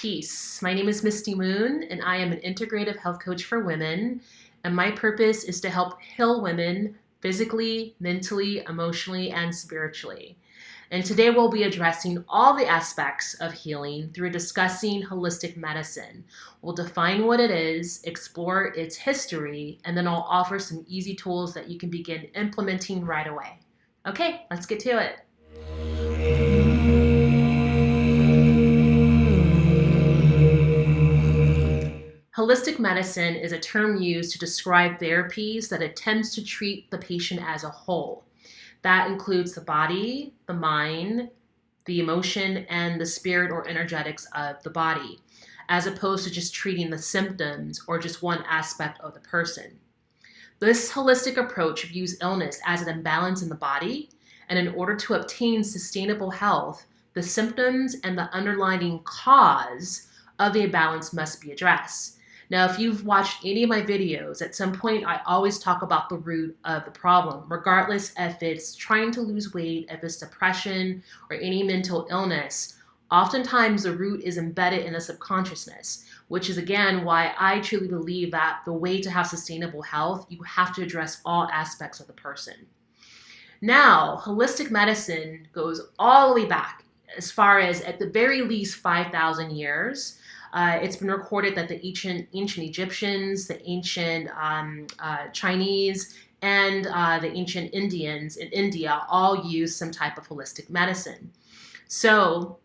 Peace. My name is MystyMoon, and I am an integrative health coach for women. And my purpose is to help heal women physically, mentally, emotionally, and spiritually. And today we'll be addressing all the aspects of healing through discussing holistic medicine. We'll define what it is, explore its history, and then I'll offer some easy tools that you can begin implementing right away. Okay, let's get to it. Holistic medicine is a term used to describe therapies that attempts to treat the patient as a whole. That includes the body, the mind, the emotion, and the spirit or energetics of the body, as opposed to just treating the symptoms or just one aspect of the person. This holistic approach views illness as an imbalance in the body, and in order to obtain sustainable health, the symptoms and the underlying cause of the imbalance must be addressed. Now, if you've watched any of my videos, at some point I always talk about the root of the problem, regardless if it's trying to lose weight, if it's depression, or any mental illness. Oftentimes the root is embedded in the subconsciousness, which is again why I truly believe that the way to have sustainable health, you have to address all aspects of the person. Now, holistic medicine goes all the way back, as far as at the very least 5,000 years. It's been recorded that the ancient Egyptians, the ancient Chinese, and the ancient Indians in India all used some type of holistic medicine. So,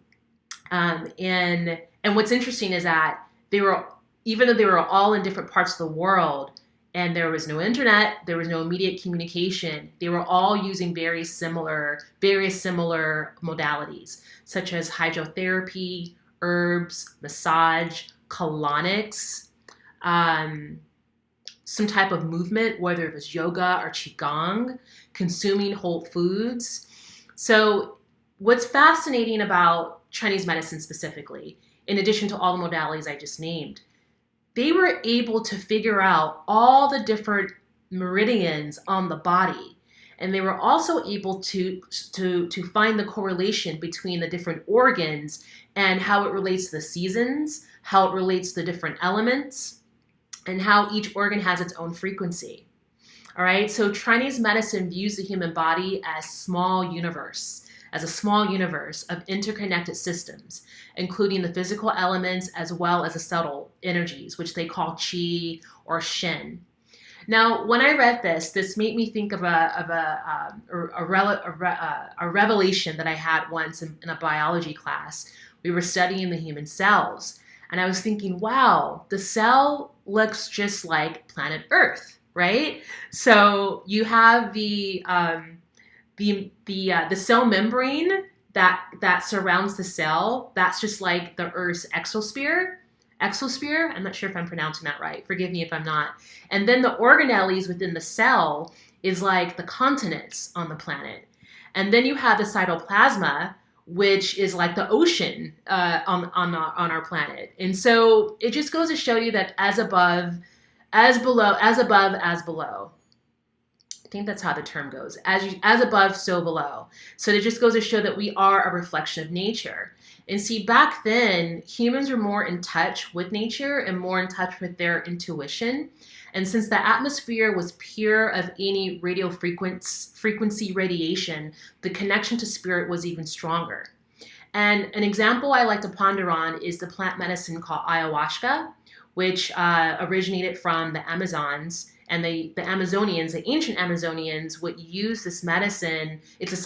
and what's interesting is that even though they were all in different parts of the world, and there was no internet, there was no immediate communication, they were all using very similar modalities, such as hydrotherapy, herbs, massage, colonics, some type of movement, whether it was yoga or qigong, consuming whole foods. So what's fascinating about Chinese medicine specifically, in addition to all the modalities I just named, they were able to figure out all the different meridians on the body. And they were also able to find the correlation between the different organs and how it relates to the seasons, how it relates to the different elements, and how each organ has its own frequency. All right, so Chinese medicine views the human body as a small universe of interconnected systems, including the physical elements as well as the subtle energies, which they call qi or shen. Now, when I read this made me think of a revelation that I had once in a biology class. We were studying the human cells, and I was thinking, wow, the cell looks just like planet Earth, right? So you have the cell membrane that surrounds the cell. That's just like the Earth's exosphere. I'm not sure if I'm pronouncing that right. Forgive me if I'm not. And then the organelles within the cell is like the continents on the planet. And then you have the cytoplasma, which is like the ocean on our planet. And so it just goes to show you that as above, as below, as above, as below. I think that's how the term goes. As above, so below. So it just goes to show that we are a reflection of nature. And see, back then, humans were more in touch with nature and more in touch with their intuition. And since the atmosphere was pure of any radio frequency radiation, the connection to spirit was even stronger. And an example I like to ponder on is the plant medicine called ayahuasca, which originated from the Amazons. And the Amazonians, the ancient Amazonians, would use this medicine. It's a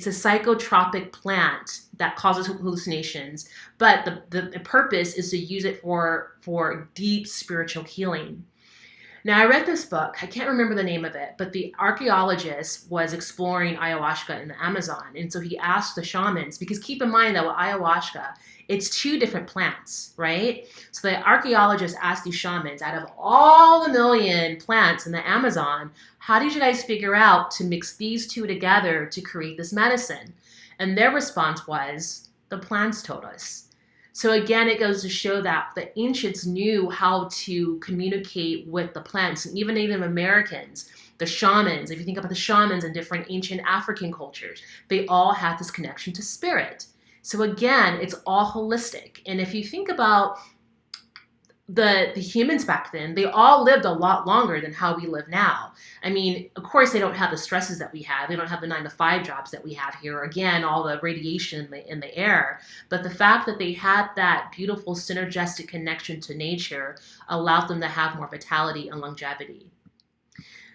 psychotropic plant that causes hallucinations, but the purpose is to use it for deep spiritual healing. Now, I read this book. I can't remember the name of it, but the archaeologist was exploring ayahuasca in the Amazon. And so he asked the shamans, because keep in mind that with ayahuasca, it's two different plants, right? So the archaeologist asked these shamans, out of all the million plants in the Amazon, how did you guys figure out to mix these two together to create this medicine? And their response was, the plants told us. So again, it goes to show that the ancients knew how to communicate with the plants, and even Native Americans, the shamans, if you think about the shamans in different ancient African cultures, they all had this connection to spirit. So again, it's all holistic. And if you think about the humans back then, they all lived a lot longer than how we live now. I mean, of course, they don't have the stresses that we have. They don't have the 9 to 5 jobs that we have here. Again, all the radiation in the air. But the fact that they had that beautiful synergistic connection to nature allowed them to have more vitality and longevity.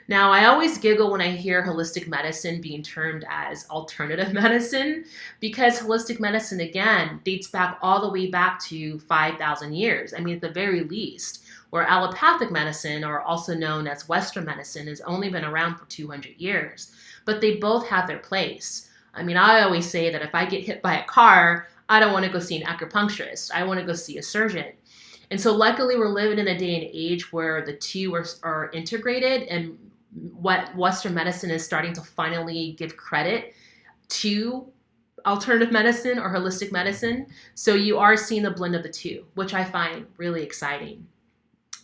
Now, I always giggle when I hear holistic medicine being termed as alternative medicine, because holistic medicine, again, dates back all the way back to 5,000 years. I mean, at the very least, where allopathic medicine, or also known as Western medicine, has only been around for 200 years. But they both have their place. I mean, I always say that if I get hit by a car, I don't want to go see an acupuncturist. I want to go see a surgeon. And so luckily, we're living in a day and age where the two are integrated, and what Western medicine is starting to finally give credit to alternative medicine or holistic medicine. So you are seeing the blend of the two, which I find really exciting.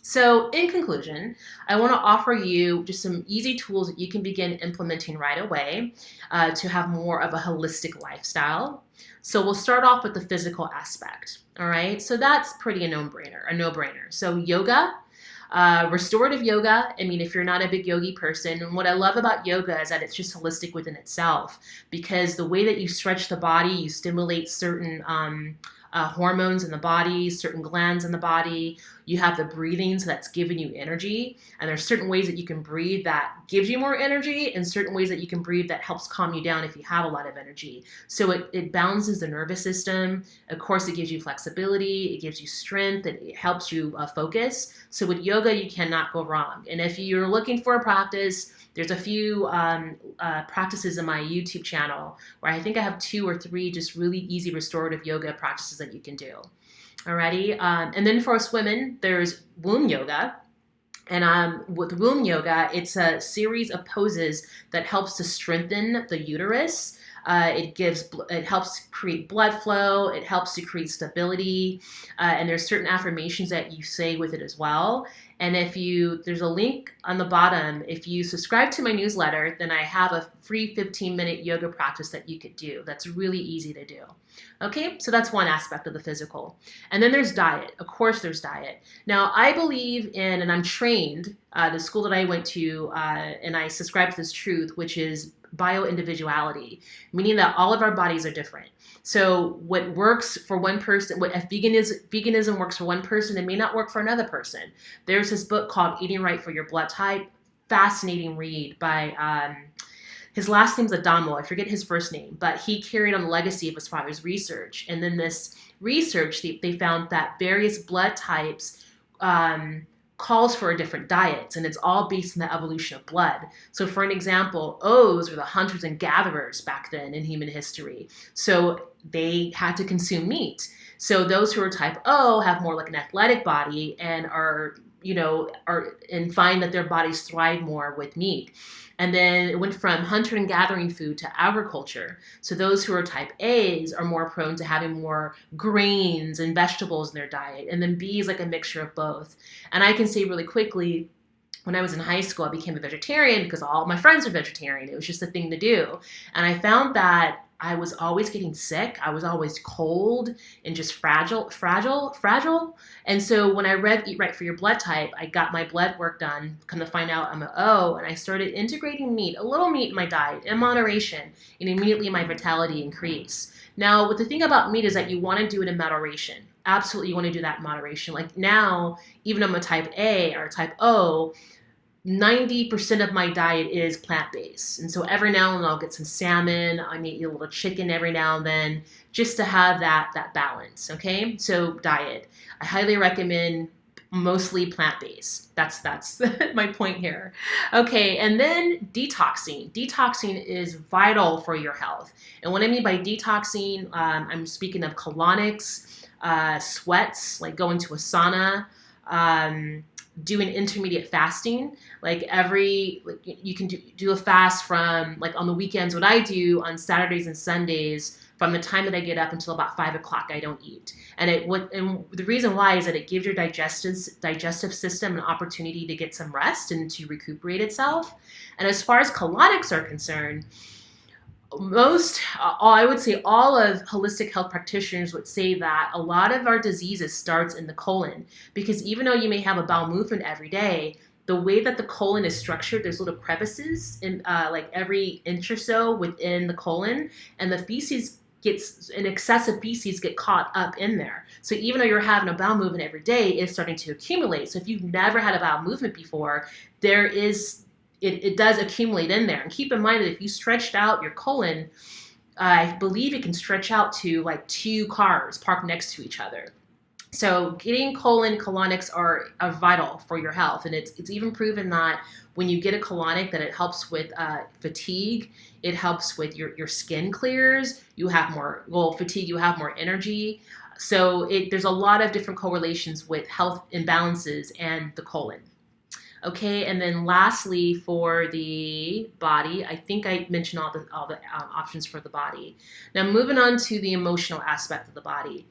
So in conclusion, I want to offer you just some easy tools that you can begin implementing right away to have more of a holistic lifestyle. So we'll start off with the physical aspect. All right, so that's pretty a no-brainer. So yoga. Restorative yoga, I mean, if you're not a big yogi person, and what I love about yoga is that it's just holistic within itself, because the way that you stretch the body, you stimulate certain hormones in the body, certain glands in the body. You have the breathing, so that's giving you energy. And there's certain ways that you can breathe that gives you more energy, and certain ways that you can breathe that helps calm you down if you have a lot of energy. So it balances the nervous system. Of course, it gives you flexibility. It gives you strength. It helps you focus. So with yoga, you cannot go wrong. And if you're looking for a practice, there's a few practices in my YouTube channel where I think I have 2 or 3 just really easy restorative yoga practices that you can do. Alrighty, and then for us women, there's womb yoga. And with womb yoga, it's a series of poses that helps to strengthen the uterus. It helps create blood flow. It helps to create stability. And there's certain affirmations that you say with it as well. And there's a link on the bottom. If you subscribe to my newsletter, then I have a free 15-minute yoga practice that you could do. That's really easy to do. Okay, so that's one aspect of the physical. And then there's diet. Of course, there's diet. Now, I believe in, and I'm trained, the school that I went to, and I subscribe to this truth, which is bio-individuality, meaning that all of our bodies are different. So what works for one person, if veganism works for one person, it may not work for another person. There's this book called Eating Right for Your Blood Type. Fascinating read by, his last name's Adamo. I forget his first name, but he carried on the legacy of his father's research. And then this research, they found that various blood types calls for different diets, and it's all based on the evolution of blood. So for an example, O's were the hunters and gatherers back then in human history. So they had to consume meat. So those who are type O have more like an athletic body and find that their bodies thrive more with meat. And then it went from hunter and gathering food to agriculture. So those who are type A's are more prone to having more grains and vegetables in their diet. And then B is like a mixture of both. And I can say really quickly, when I was in high school, I became a vegetarian because all my friends are vegetarian. It was just a thing to do. And I found that I was always getting sick. I was always cold and just fragile. And so when I read Eat Right for Your Blood Type, I got my blood work done, come to find out I'm an O, and I started integrating meat, a little meat in my diet in moderation, and immediately my vitality increased. Now, what the thing about meat is that you want to do it in moderation. Absolutely, you want to do that in moderation. Like now, even I'm a type A or type O, 90% of my diet is plant-based. And so every now and then I'll get some salmon. I may eat a little chicken every now and then just to have that balance, okay? So diet. I highly recommend mostly plant-based. That's my point here. Okay, and then detoxing. Detoxing is vital for your health. And what I mean by detoxing, I'm speaking of colonics, sweats, like going to a sauna, doing intermediate fasting, you can do a fast from like on the weekends. What I do on Saturdays and Sundays, from the time that I get up until about 5 o'clock, I don't eat. And the reason why is that it gives your digestive system an opportunity to get some rest and to recuperate itself. And as far as colonics are concerned, I would say all of holistic health practitioners would say that a lot of our diseases starts in the colon, because even though you may have a bowel movement every day, the way that the colon is structured, there's little crevices in like every inch or so within the colon, and the feces gets an excessive feces get caught up in there. So even though you're having a bowel movement every day, it's starting to accumulate. So if you've never had a bowel movement before, there is it does accumulate in there. And keep in mind that if you stretched out your colon, I believe it can stretch out to like 2 cars parked next to each other. So getting colonics are vital for your health. And it's even proven that when you get a colonic, that it helps with fatigue. It helps with your skin clears. You have more, fatigue, you have more energy. So there's a lot of different correlations with health imbalances and the colon. Okay, and then lastly, for the body, I think I mentioned all the options for the body. Now moving on to the emotional aspect of the body.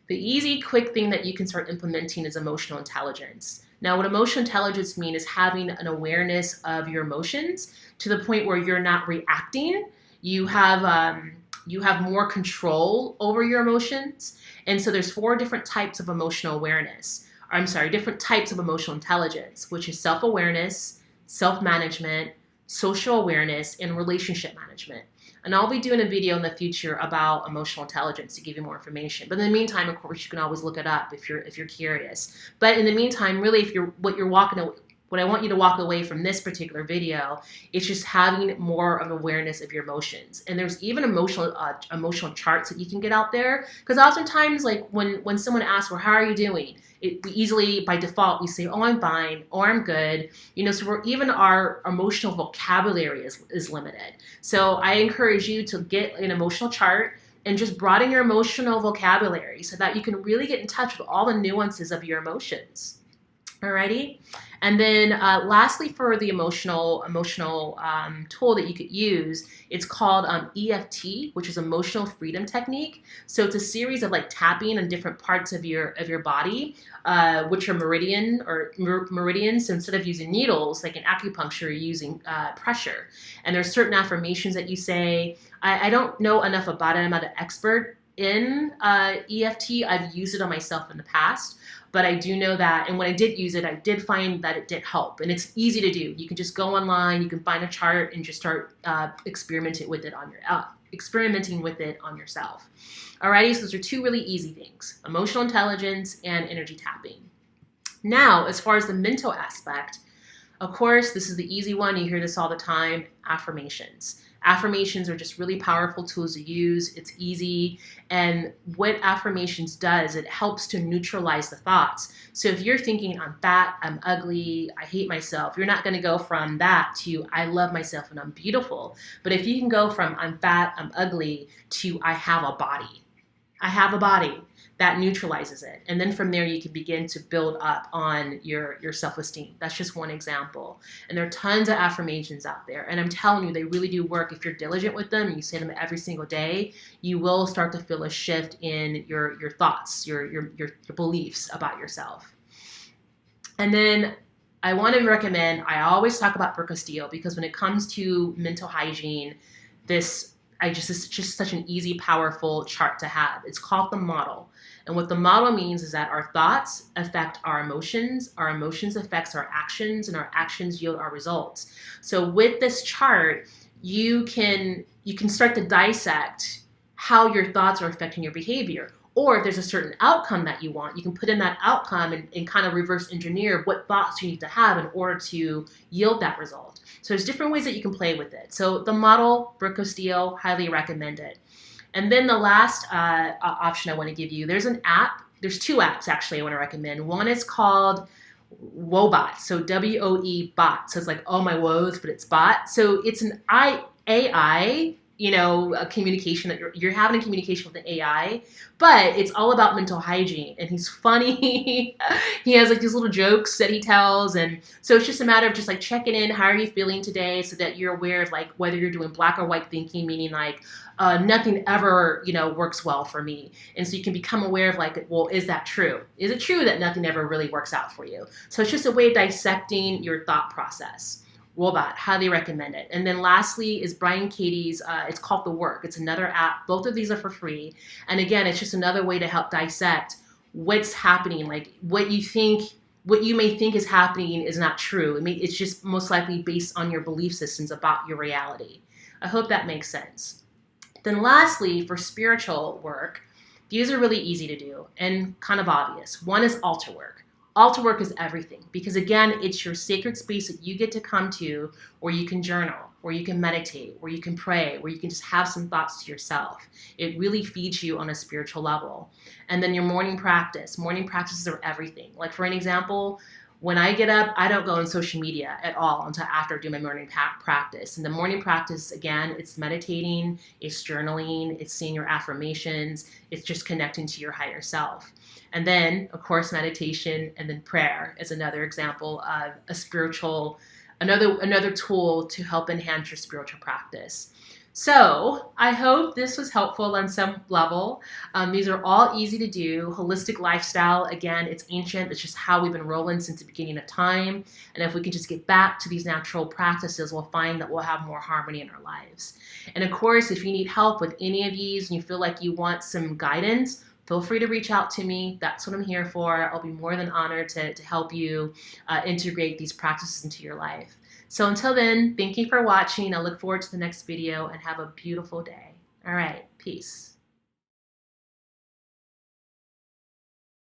The easy, quick thing that you can start implementing is emotional intelligence. Now, what emotional intelligence means is having an awareness of your emotions to the point where you're not reacting. You have more control over your emotions. And so there's 4 different types of emotional awareness. Different types of emotional intelligence, which is self-awareness, self-management, social awareness, and relationship management. And I'll be doing a video in the future about emotional intelligence to give you more information. But in the meantime, of course, you can always look it up if you're curious. But in the meantime, really, what I want you to walk away from this particular video is just having more of an awareness of your emotions. And there's even emotional charts that you can get out there. Because oftentimes, like when someone asks, well, how are you doing? We easily, by default, we say, oh, I'm fine, or I'm good. So even our emotional vocabulary is limited. So I encourage you to get an emotional chart and just broaden your emotional vocabulary so that you can really get in touch with all the nuances of your emotions. Alrighty? And then lastly, for the emotional tool that you could use, it's called EFT, which is emotional freedom technique. So it's a series of like tapping on different parts of your body, which are meridians. So instead of using needles, like in acupuncture, you're using pressure. And there's certain affirmations that you say. I don't know enough about it. I'm not an expert in EFT. I've used it on myself in the past. But I do know that, and when I did use it, I did find that it did help. And it's easy to do. You can just go online, you can find a chart, and just start experimenting with it on yourself. Alrighty, so those are 2 really easy things: emotional intelligence and energy tapping. Now, as far as the mental aspect, of course, this is the easy one. You hear this all the time: affirmations. Affirmations are just really powerful tools to use. It's easy. And what affirmations does, it helps to neutralize the thoughts. So if you're thinking, I'm fat, I'm ugly, I hate myself, you're not going to go from that to I love myself and I'm beautiful. But if you can go from I'm fat, I'm ugly to I have a body. I have a body. That neutralizes it. And then from there, you can begin to build up on your self-esteem. That's just one example. And there are tons of affirmations out there. And I'm telling you, they really do work. If you're diligent with them and you say them every single day, you will start to feel a shift in your thoughts, your beliefs about yourself. And then I want to recommend, I always talk about Brooke Castillo, because when it comes to mental hygiene, it's just such an easy, powerful chart to have. It's called the model. And what the model means is that our thoughts affect our emotions affects our actions, and our actions yield our results. So with this chart, you can start to dissect how your thoughts are affecting your behavior. Or if there's a certain outcome that you want, you can put in that outcome and kind of reverse engineer what thoughts you need to have in order to yield that result. So there's different ways that you can play with it. So the model, Brooke Castillo, highly recommend it. And then the last option I want to give you, there's an app. There's 2 apps, actually, I want to recommend. One is called Woebot, so WOE bot. So it's like, oh my woes, but it's bot. So it's an AI, a communication that you're having a communication with an AI, but it's all about mental hygiene. And he's funny. He has like these little jokes that he tells. And so it's just a matter of just like checking in. How are you feeling today? So that you're aware of like whether you're doing black or white thinking, meaning like nothing ever, works well for me. And so you can become aware of like, well, is that true? Is it true that nothing ever really works out for you? So it's just a way of dissecting your thought process. Robot, highly recommend it. And then lastly is Brian Katie's, it's called The Work. It's another app. Both of these are for free. And again, it's just another way to help dissect what's happening. Like what you may think is happening is not true. It's just most likely based on your belief systems about your reality. I hope that makes sense. Then lastly, for spiritual work, these are really easy to do and kind of obvious. One is altar work. Altar work is everything because, again, it's your sacred space that you get to come to where you can journal, where you can meditate, where you can pray, where you can just have some thoughts to yourself. It really feeds you on a spiritual level. And then your morning practice. Morning practices are everything. Like, for an example, when I get up, I don't go on social media at all until after I do my morning practice. And the morning practice, again, it's meditating, it's journaling, it's saying your affirmations, it's just connecting to your higher self. And then, of course, meditation and then prayer is another example of a spiritual, another tool to help enhance your spiritual practice. So I hope this was helpful on some level. These are all easy to do. Holistic lifestyle, again, it's ancient. It's just how we've been rolling since the beginning of time. And if we can just get back to these natural practices, we'll find that we'll have more harmony in our lives. And of course, if you need help with any of these and you feel like you want some guidance, feel free to reach out to me. That's what I'm here for. I'll be more than honored to help you integrate these practices into your life. So until then, thank you for watching. I look forward to the next video and have a beautiful day. All right, peace.